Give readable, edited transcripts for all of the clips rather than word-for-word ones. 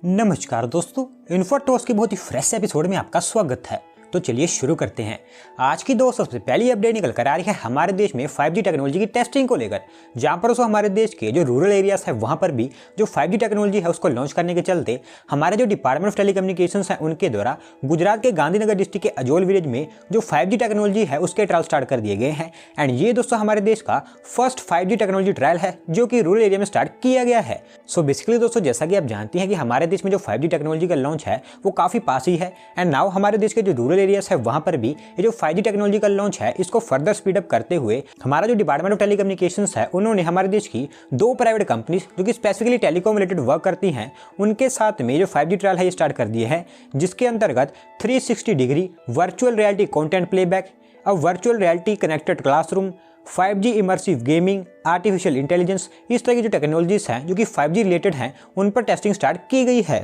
नमस्कार दोस्तों, इन्फोटॉस की बहुत ही फ्रेश एपिसोड में आपका स्वागत है। तो चलिए शुरू करते हैं। आज की दोस्तों सबसे पहली अपडेट निकल कर आ रही है हमारे देश में 5G टेक्नोलॉजी की टेस्टिंग को लेकर, जहां पर हमारे देश के जो रूरल एरियाज है वहां पर भी जो 5G टेक्नोलॉजी है उसको लॉन्च करने के चलते हमारे जो डिपार्टमेंट ऑफ टेलीकम्युनिकेशंस है उनके द्वारा गुजरात के गांधीनगर डिस्ट्रिक्ट के अजोल विलेज में जो 5G टेक्नोलॉजी है उसके ट्रायल स्टार्ट कर दिए गए हैं। एंड ये दोस्तों हमारे देश का फर्स्ट 5G टेक्नोलॉजी ट्रायल है जो कि रूरल एरिया में स्टार्ट किया गया है। सो बेसिकली दोस्तों जैसा कि आप जानते हैं कि हमारे देश में जो 5G टेक्नोलॉजी का लॉन्च है वो काफी पास ही है। एंड नाउ हमारे देश के जो रूरल एरियाज है वहां पर भी ये जो 5G टेक्नोलॉजी का लॉन्च है इसको फर्दर स्पीड अप करते हुए हमारा जो डिपार्टमेंट ऑफ टेलीकम्युनिकेशंस है उन्होंने हमारे देश की दो प्राइवेट कंपनीज जो कि स्पेसिफिकली टेलीकॉम रिलेटेड वर्क करती हैं उनके साथ में जो 5G ट्रायल है ये स्टार्ट कर दिए हैं, जिसके अंतर्गत 360 degree virtual reality content playback, a virtual reality connected classroom, 5G immersive gaming, artificial intelligence, इस तरह की जो टेक्नोलॉजीज हैं जो कि 5G रिलेटेड हैं उन पर टेस्टिंग स्टार्ट की गई है।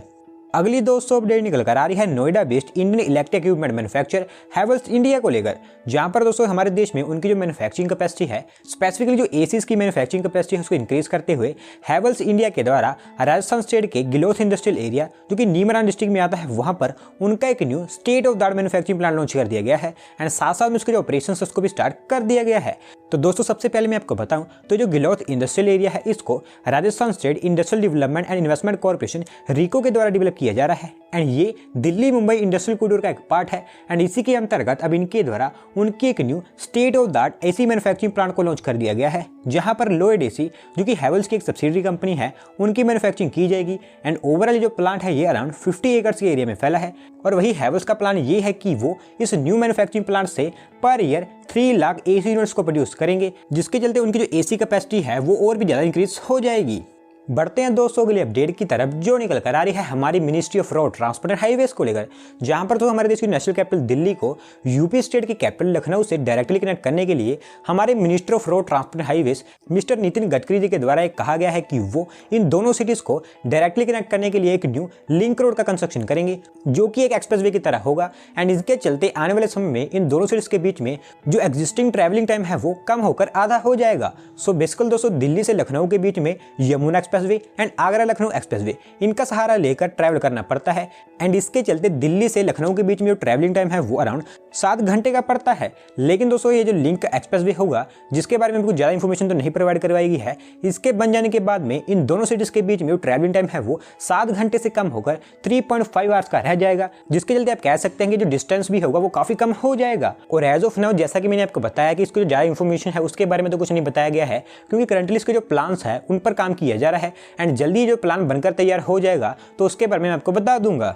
अगली दोस्तों अपडेट निकल कर आ रही है Noida based Indian electric equipment manufacturer Havells India को लेकर, जहां पर दोस्तों हमारे देश में उनकी जो मैन्युफैक्चरिंग कैपेसिटी है, स्पेसिफिकली जो एसीज की मैन्युफैक्चरिंग कैपेसिटी है उसको इंक्रीज करते हुए हैवेल्स इंडिया के द्वारा राजस्थान स्टेट के गिलोथ इंडस्ट्रियल एरिया जो कि नीमरान डिस्ट्रिक्ट में आता है वहां पर उनका एक new state of the art manufacturing plant launch कर दिया गया है। एंड साथ साथ में उसके जो ऑपरेशन उसको भी स्टार्ट कर दिया गया है। तो दोस्तों सबसे पहले मैं आपको बताऊं तो जो गिलोथ इंडस्ट्रियल एरिया है इसको Rajasthan state industrial development and investment corporation RIICO के द्वारा डेवलप किया जा रहा है। एंड ये दिल्ली मुंबई इंडस्ट्रियल कॉरिडोर का एक पार्ट है। एंड इसी के अंतर्गत अब इनके द्वारा उनकी एक new state of the art AC manufacturing plant को लॉन्च कर दिया गया है, जहां पर लोएड एसी जो कि हैवेल्स की एक सब्सिडरी कंपनी है उनकी मैन्युफैक्चरिंग की जाएगी। एंड ओवरऑल जो प्लांट है ये अराउंड 50 एकर्स के एरिया में फैला है। और वही हैवेल्स का प्लान ये है कि वो इस न्यू मैन्युफैक्चरिंग प्लांट से per year 3 lakh AC units को प्रोड्यूस करेंगे, जिसके चलते उनकी जो एसी कैपेसिटी है वो और भी ज्यादा इंक्रीज हो जाएगी। बढ़ते हैं दोस्तों अगले अपडेट की तरफ जो निकल कर आ रही है हमारी ministry of road transport and highways को लेकर, जहां पर तो हमारे देश की नेशनल कैपिटल दिल्ली को यूपी स्टेट की कैपिटल लखनऊ से डायरेक्टली कनेक्ट करने के लिए हमारे minister of road transport and highways mister Nitin Gadkari ji के द्वारा एक कहा गया है कि वो इन दोनों सिटीज को डायरेक्टली कनेक्ट करने के लिए एक न्यू लिंक रोड का कंस्ट्रक्शन करेंगे जो कि एक एक्सप्रेसवे की तरह होगा। एंड इसके चलते आने वाले समय में इन दोनों सिटीज के बीच में जो एग्जिस्टिंग ट्रैवलिंग टाइम है वो कम होकर आधा हो जाएगा। सो बेसिकली दोस्तों दिल्ली से लखनऊ के बीच में Yamuna expressway and Agra Lucknow expressway इनका सहारा लेकर ट्रैवल करना पड़ता है। एंड इसके चलते दिल्ली से लखनऊ के बीच में जो ट्रैवलिंग टाइम है वो अराउंड 7 घंटे का पड़ता है। लेकिन दोस्तों ये जो लिंक एक्सप्रेसवे होगा जिसके बारे में कुछ ज्यादा इंफॉर्मेशन तो नहीं प्रोवाइड करवाई गई है, इसके बन जाने के बाद में इन दोनों सिटीज के बीच में जो ट्रैवलिंग टाइम है वो 7 घंटे से कम होकर 3.5 आवर्स का रह जाएगा, जिसके चलते आप कह सकते हैं कि जो डिस्टेंस भी होगा वो काफी कम हो जाएगा। और एज ऑफ नाउ जैसा कि मैंने आपको बताया कि इसको जो ज्यादा इंफॉर्मेशन है उसके बारे में तो कुछ नहीं बताया गया है, क्योंकि करंटली इसके जो प्लान्स है उन पर काम किया जा रहा है। एंड जल्दी जो प्लान बनकर तैयार हो जाएगा तो उसके बारे में आपको बता दूंगा।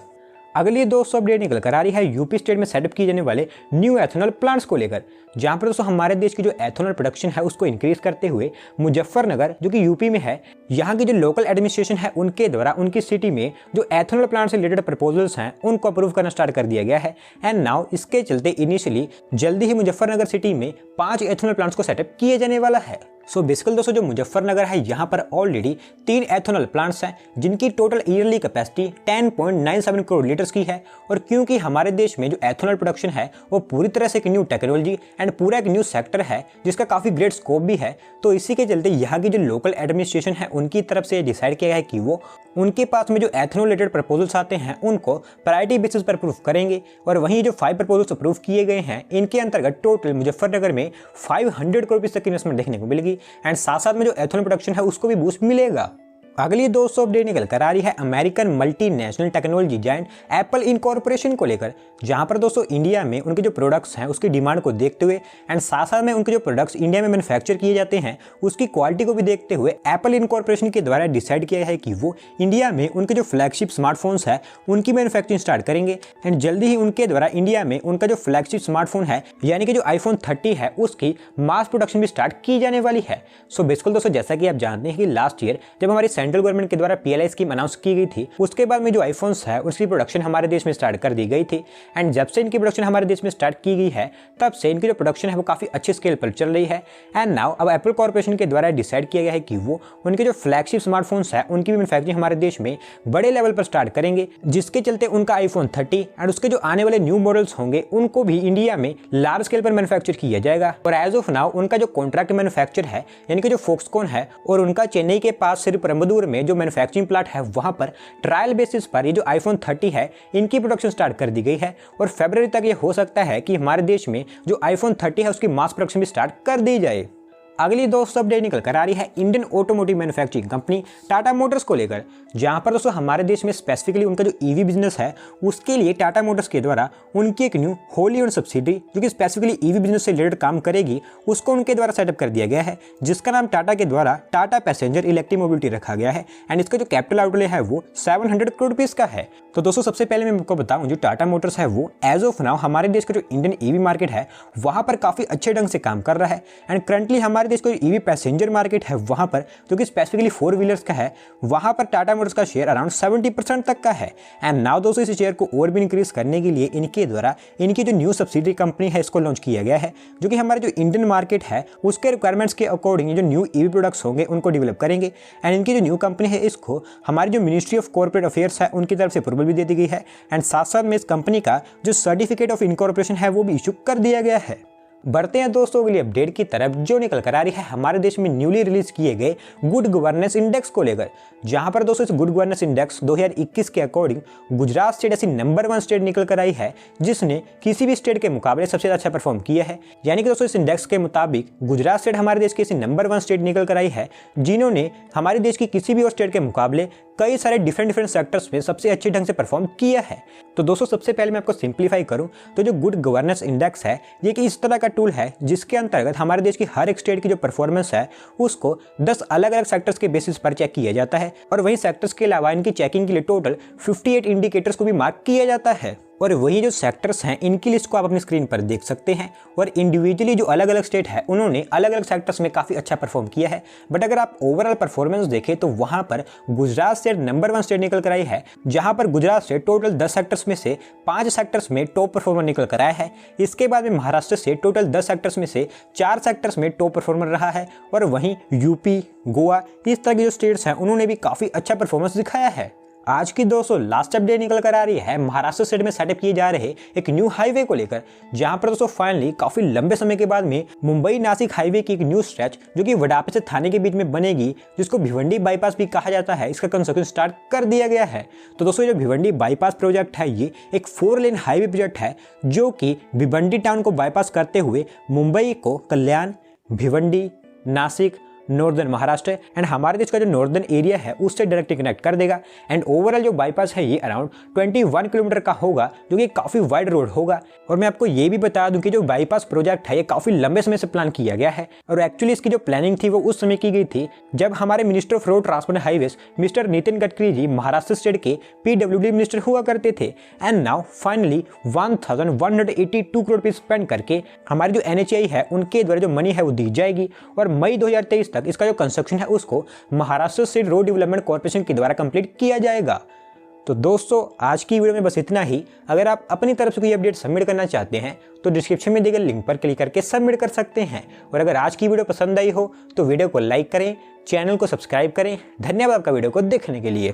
अगली दोस्तों अपडेट निकल कर आ रही है यूपी स्टेट में सेटअप किए जाने वाले न्यू एथेनॉल प्लांट्स को लेकर, जहां पर दोस्तों हमारे देश की जो एथेनॉल प्रोडक्शन है उसको इंक्रीज करते हुए मुजफ्फरनगर जो कि यूपी में है, यहाँ की जो लोकल एडमिनिस्ट्रेशन है उनके द्वारा उनकी सिटी में जो एथेनॉल प्लांट से रिलेटेड प्रपोजल्स हैं उनको अप्रूव करना स्टार्ट कर दिया गया है। एंड नाउ इसके चलते इनिशियली जल्दी ही मुजफ्फरनगर सिटी में 5 एथेनॉल प्लांट्स को सेटअप किए जाने वाला है। सो बेसिकली दोस्तों जो मुजफ्फरनगर है यहाँ पर ऑलरेडी 3 एथेनॉल प्लांट्स हैं जिनकी total yearly capacity 10.97 crore litres की है। और क्योंकि हमारे देश में जो एथेनॉल प्रोडक्शन है वो पूरी तरह से एक न्यू टेक्नोलॉजी एंड पूरा एक न्यू सेक्टर है जिसका काफी ग्रेट स्कोप भी है, तो इसी के चलते यहाँ की जो लोकल एडमिनिस्ट्रेशन है उनकी तरफ से डिसाइड किया गया है कि वो उनके पास में जो एथेनॉल रिलेटेड प्रपोजल्स आते हैं उनको प्रायोरिटी बेसिस पर अप्रूव करेंगे। और वहीं जो 5 प्रपोजल्स अप्रूव किए गए हैं इनके अंतर्गत टोटल मुजफ्फरनगर में 500 करोड़ रुपए तक की इन्वेस्टमेंट देखने को मिलेगी। एंड साथ साथ में जो एथेनॉल प्रोडक्शन है उसको भी बूस्ट मिलेगा। अगली दोस्तों अपडेट निकल कर आ रही है American multinational technology giant Apple incorporation को लेकर, जहां पर दोस्तों इंडिया में उनके जो प्रोडक्ट्स हैं उसकी डिमांड को देखते हुए एंड साथ साथ में उनके जो प्रोडक्ट्स इंडिया में मैन्युफैक्चर किए जाते हैं उसकी क्वालिटी को भी देखते हुए एप्पल इनकॉर्पोरेशन के द्वारा डिसाइड किया है कि वो इंडिया में उनके जो फ्लैगशिप स्मार्टफोन्स है उनकी मैन्युफैक्चरिंग स्टार्ट करेंगे। एंड जल्दी ही उनके द्वारा इंडिया में उनका जो फ्लैगशिप स्मार्टफोन है यानी कि जो iPhone 30 है उसकी मास प्रोडक्शन भी स्टार्ट की जाने वाली है। सो बेसिकली दोस्तों जैसा कि आप जानते हैं कि लास्ट ईयर जब हमारी सेंट्रल गवर्नमेंट के द्वारा PLI स्कीम अनाउंस की गई थी उसके बाद में जो आईफोन्स है उसकी प्रोडक्शन हमारे देश में स्टार्ट कर दी गई थी। एंड जब से इनकी प्रोडक्शन हमारे देश में स्टार्ट की गई है तब से इनकी जो प्रोडक्शन है वो काफी अच्छे स्केल पर चल रही है। एंड नाउ अब एप्पल कॉर्पोरेशन के द्वारा डिसाइड किया गया है कि वो उनके जो फ्लैगशिप स्मार्टफोन्स है उनकी भी मैन्युफैक्चरिंग हमारे देश में बड़े लेवल पर स्टार्ट करेंगे, जिसके चलते उनका iPhone 30 एंड उसके जो आने वाले न्यू मॉडल्स होंगे उनको भी इंडिया में लार्ज स्केल पर मैन्युफैक्चर किया जाएगा। और एज ऑफ नाउ उनका जो कॉन्ट्रैक्ट मैन्युफैक्चर है यानी कि जो फॉक्सकॉन है और उनका चेन्नई के पास श्री परम्बदूर बहादुर में जो मैन्युफैक्चरिंग प्लांट है वहां पर ट्रायल बेसिस पर ये जो आईफोन 30 है इनकी प्रोडक्शन स्टार्ट कर दी गई है और फरवरी तक ये हो सकता है कि हमारे देश में जो आईफोन 30 है उसकी मास प्रोडक्शन भी स्टार्ट कर दी जाए। अगली दोस्तों अपडेट निकल कर आ रही है Indian automotive manufacturing company Tata Motors को लेकर, जहां पर दोस्तों हमारे देश में स्पेसिफिकली उनका जो ईवी बिजनेस है उसके लिए टाटा मोटर्स के द्वारा उनकी एक न्यू होली ओन सब्सिडरी जो कि स्पेसिफिकली ईवी बिजनेस से रिलेटेड काम करेगी उसको उनके द्वारा सेटअप कर दिया गया है, जिसका नाम टाटा के द्वारा टाटा पैसेंजर इलेक्ट्रिक मोबिलिटी रखा गया है एंड इसका जो कैपिटल आउटले है वो 700 करोड़ रुपीज का है। तो दोस्तों सबसे पहले मैं आपको बताऊं जो टाटा मोटर्स है वो एज ऑफ नाउ हमारे देश का जो इंडियन ईवी मार्केट है वहां पर काफी अच्छे ढंग से काम कर रहा है एंड करंटली हमारे देश का जो ईवी पैसेंजर मार्केट है वहां पर जो कि स्पेसिफिकली 4 व्हीलर्स का है वहां पर टाटा मोटर्स का शेयर अराउंड 70% तक का है एंड नाउ दोस्तों इस शेयर को और भी इंक्रीज करने के लिए इनके द्वारा इनकी जो न्यू सब्सिडरी कंपनी है इसको लॉन्च किया गया है, जो कि हमारे जो इंडियन मार्केट है उसके रिक्वायरमेंट्स के अकॉर्डिंग जो न्यू ईवी प्रोडक्ट्स होंगे उनको डेवलप करेंगे एंड इनकी जो न्यू कंपनी है इसको हमारी जो मिनिस्ट्री ऑफ कॉर्पोरेट अफेयर्स है उनकी तरफ से अप्रूवल भी दे दी गई है एंड साथ साथ में इस कंपनी का जो सर्टिफिकेट ऑफ इनकॉर्पोरेशन है वो भी इशू कर दिया गया है। बढ़ते हैं दोस्तों अगली अपडेट की तरफ जो निकल कर आ रही है हमारे देश में न्यूली रिलीज किए गए गुड गवर्नेंस इंडेक्स को लेकर, जहां पर दोस्तों इस गुड गवर्नेंस इंडेक्स 2021 के अकॉर्डिंग गुजरात स्टेट ऐसी नंबर 1 स्टेट निकल कर आई है जिसने किसी भी स्टेट के मुकाबले सबसे अच्छा परफॉर्म किया है। यानी कि दोस्तों इस इंडेक्स के मुताबिक गुजरात स्टेट हमारे देश की ऐसी नंबर 1 स्टेट निकल कर आई है जिन्होंने हमारे देश की किसी भी और स्टेट के मुकाबले कई सारे डिफरेंट सेक्टर्स में सबसे अच्छे ढंग से परफॉर्म किया है। तो दोस्तों सबसे पहले मैं आपको सिंप्लीफाई करूं तो जो गुड गवर्नेंस इंडेक्स है ये कि इस तरह का टूल है जिसके अंतर्गत हमारे देश की हर एक स्टेट की जो परफॉर्मेंस है उसको 10 अलग अलग सेक्टर्स के बेसिस पर चेक किया जाता है और वहीं सेक्टर्स के अलावा इनकी चेकिंग के लिए टोटल 58 इंडिकेटर्स को भी मार्क किया जाता है और वही जो सेक्टर्स हैं इनकी लिस्ट को आप अपनी स्क्रीन पर देख सकते हैं और इंडिविजुअली जो अलग अलग स्टेट है उन्होंने अलग अलग सेक्टर्स में काफ़ी अच्छा परफॉर्म किया है। बट अगर आप ओवरऑल परफॉर्मेंस देखें तो वहां पर गुजरात स्टेट नंबर 1 स्टेट निकल कर आई है, जहां पर गुजरात स्टेट टोटल 10 सेक्टर्स में से 5 सेक्टर्स में टॉप परफॉर्मर निकल कर आया है। इसके बाद में महाराष्ट्र से टोटल 10 सेक्टर्स में से 4 सेक्टर्स में टॉप परफॉर्मर रहा है और वहीं यूपी, गोवा इस तरह के जो स्टेट्स हैं उन्होंने भी काफ़ी अच्छा परफॉर्मेंस दिखाया है। आज की दोस्तों लास्ट अपडेट निकल कर आ रही है महाराष्ट्र स्टेट में सेटअप किए जा रहे एक न्यू हाईवे को लेकर, जहां पर दोस्तों फाइनली काफी लंबे समय के बाद में मुंबई नासिक हाईवे की एक न्यू स्ट्रेच जो कि वडापे से थाने के बीच में बनेगी जिसको भिवंडी बाईपास भी कहा जाता है, इसका कंस्ट्रक्शन स्टार्ट कर दिया गया है। तो दोस्तों जो भिवंडी बाईपास प्रोजेक्ट है ये एक 4 लेन हाईवे प्रोजेक्ट है जो कि भिवंडी टाउन को बाईपास करते हुए मुंबई को कल्याण, भिवंडी, नासिक, नॉर्दर्न महाराष्ट्र एंड हमारे देश का जो नॉर्दर्न एरिया है उससे डायरेक्टली कनेक्ट कर देगा एंड ओवरऑल जो बाईपास है ये अराउंड 21 किलोमीटर का होगा जो कि काफ़ी वाइड रोड होगा। और मैं आपको ये भी बता दूं कि जो बाईपास प्रोजेक्ट है ये काफ़ी लंबे समय से प्लान किया गया है और एक्चुअली इसकी जो प्लानिंग थी वो उस समय की गई थी जब हमारे minister of road transport and highways mister Nitin Gadkari ji Maharashtra state के PWD मिनिस्टर हुआ करते थे एंड नाउ फाइनली 1182 करोड़ रुपये स्पेंड करके हमारी जो NHAI है उनके द्वारा जो मनी है वो दी जाएगी और मई 2023 तक इसका जो कंस्ट्रक्शन है उसको Maharashtra state road development corporation के द्वारा कंप्लीट किया जाएगा। तो दोस्तों आज की वीडियो में बस इतना ही। अगर आप अपनी तरफ से कोई अपडेट सबमिट करना चाहते हैं तो डिस्क्रिप्शन में दिए गए लिंक पर क्लिक करके सबमिट कर सकते हैं और अगर आज की वीडियो पसंद आई हो तो वीडियो को लाइक करें, चैनल को सब्सक्राइब करें। धन्यवाद आपका वीडियो को देखने के लिए।